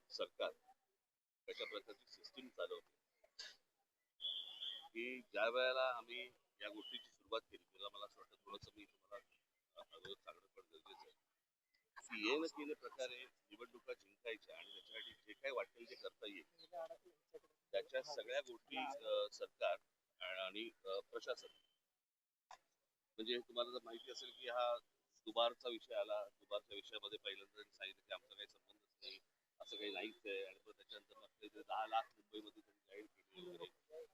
सरकार कशा प्रकारची सिस्टीम चालवते की ज्या वेळेला आम्ही या गोष्टीची सुरुवात केली तेव्हा मला असं वाटतं थोडंसं मी तुम्हाला अगोदर सांगणं पण गरजेचं आहे की ये न केले प्रकारे निवडणुका जिंकायच्या आणि त्याच्यासाठी जे काही वाटेल ते करता येईल त्याच्या सगळ्या गोष्टी सरकार आणि प्रशासन म्हणजे तुम्हाला जर माहिती असेल की हा दुबारचा विषय आला दुबारच्या विषयामध्ये पहिल्यांदा सांगितलं की आमचा काही संबंधच नाही असं काही नाहीच आहे आणि त्याच्यानंतर मग 10 लाख मुंबईमध्ये जाहीर केली वगैरे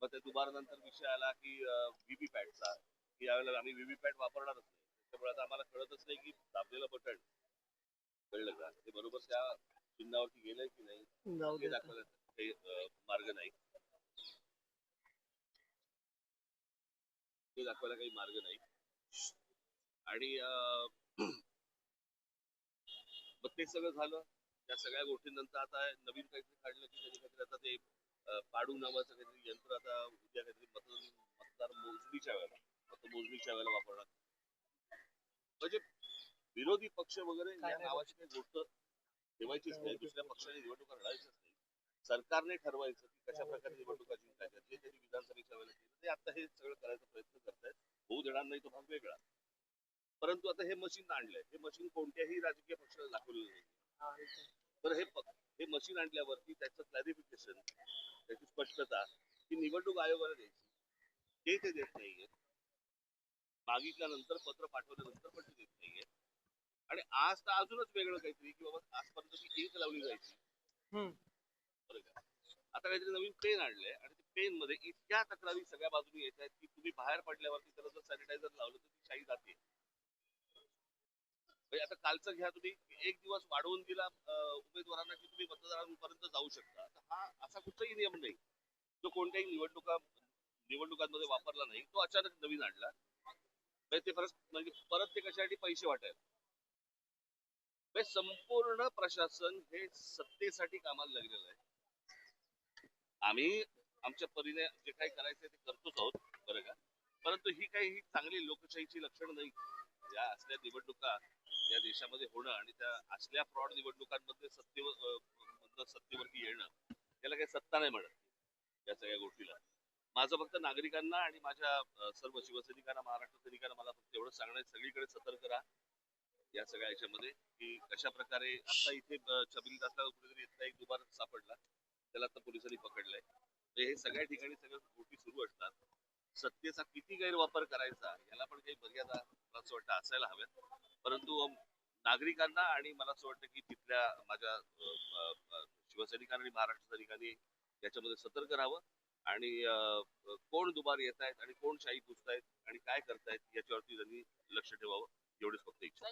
मग त्या दुबारानंतर विषय आला की व्हीव्हीपॅटचा की यावेळेला आम्ही व्हीव्हीपॅट वापरणारच नाही त्यामुळे आता आम्हाला कळतच नाही की दाबलेलं बटन कळलं का ते बरोबर त्या चिन्हावरती गेलंय की नाही हे दाखवायला काही मार्ग नाही ते दाखवायला काही मार्ग नाही आणि मग ते सगळं झालं त्या सगळ्या गोष्टींनंतर आता नवीन काहीतरी काढलं की त्यांनी काहीतरी आता ते पाडू नावाचं काहीतरी यंत्र आता उद्या काहीतरी मतदार मोजणीच्या वेळेला मतमोजणीच्या वेळेला वापरणार म्हणजे विरोधी पक्ष वगैरे या नावाची काही गोष्ट ठेवायचीच नाही दुसऱ्या पक्षाने निवडणुका लढायचीच नाही सरकारने ठरवायचं की कशा प्रकारे निवडणुका जिंकायच्या जे त्यांनी विधानसभेच्या वेळेला केलं ते आता हे सगळं करायचा प्रयत्न करतायत होऊ देणार नाही तो भाग वेगळा परंतु आता हे मशीन आणलंय हे मशीन कोणत्याही राजकीय पक्षाला दाखवलेलं नाही तर हे मशीन आणल्यावरती त्याचं क्लॅरिफिकेशन त्याची स्पष्टता ही निवडणूक आयोगाला द्यायची ते देत नाहीये मागितल्यानंतर पत्र पाठवल्यानंतर पण ते देत नाहीये आणि आज तर अजूनच वेगळं काहीतरी की बाबा आजपर्यंत ती एक लावली जायची बरं का आता काहीतरी नवीन पेन आणलंय आणि पेन मध्ये इतक्या तक्रारी सगळ्या बाजूने येत आहेत की तुम्ही बाहेर पडल्यावरती त्याला जर सॅनिटायझर लावलं तर ती शाई जाते आता कालचं घ्या तुम्ही एक दिवस वाढवून दिला उमेदवारांना की तुम्ही मतदारांपर्यंत जाऊ शकता हा असा कुठलाही नियम नाही जो कोणत्याही निवडणुकांमध्ये वापरला नाही तो अचानक नवीन आणला ते परत ते कशासाठी पैसे वाटायला संपूर्ण प्रशासन हे सत्तेसाठी कामाला लागलेलं आहे आम्ही आमच्या परीने जे काही करायचं ते करतोच आहोत बरं का परंतु ही काही चांगली लोकशाहीची लक्षणं नाही या असल्या निवडणुका या देशामध्ये होणं आणि त्या असल्या फ्रॉड निवडणुकांमध्ये सत्तेवरती येणं त्याला काही सत्ता नाही म्हणत या सगळ्या गोष्टीला माझं फक्त नागरिकांना आणि माझ्या सर्व शिवसैनिकांना महाराष्ट्र सैनिकांना मला फक्त एवढं सांगण्यात सगळीकडे सतर्क राहा या सगळ्या याच्यामध्ये की कशा प्रकारे आता इथे छबिल दासला कुठेतरी इथला एक दुबार सापडला त्याला आता पोलिसांनी पकडलंय हे सगळ्या ठिकाणी सगळ्या गोष्टी सुरू असतात सत्तेचा किती गैरवापर करायचा याला पण काही मर्यादा मला असं वाटतं असायला हव्यात परंतु नागरिकांना आणि मला असं वाटतं की तिथल्या माझ्या शिवसैनिकांना आणि महाराष्ट्र सैनिकांनी याच्यामध्ये सतर्क राहावं आणि कोण दुबार येत आहेत आणि कोण शाही पुसतायत आणि काय करतायत याच्यावरती त्यांनी लक्ष ठेवावं एवढीच फक्त इच्छा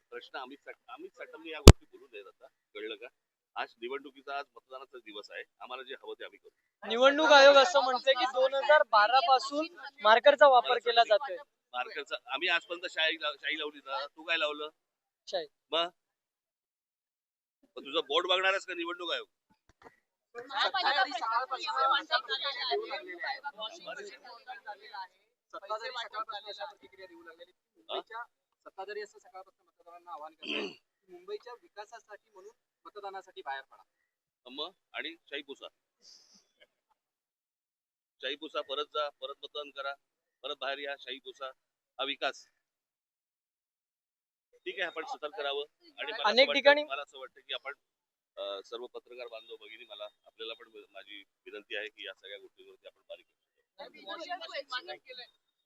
प्रश्न अमित साटमने या गोष्टी बोलू देत आता कळलं का आज निवडणुकीचा आज मतदानाचा दिवस आहे आम्हाला जे हवं ते आम्ही करू निवडणूक आयोग असं म्हणते की 2012 पासून मार्करचा वापर केला जातोय मार्करचा आम्ही आजपर्यंत शाही लावली ना तू काय लावलं शाही मग तुझं बोर्ड बघणारच का निवडणूक आयोग सत्ताधारी असं सकाळपासून मतदारांना आवाहन करतात मुंबईच्या विकासासाठी म्हणून मतदानासाठी बाहेर पडा मग आणि शाही पुसा परत जा परत मतदान करा परत बाहेर या शाही पुसा हा विकास ठीक आहे आपण सतर्क करावं आणि अनेक ठिकाणी मला असं वाटतं की आपण सर्व पत्रकार बांधव भगिनी मला आपल्याला पण माझी विनंती आहे की या सगळ्या गोष्टींवरती आपण बारीक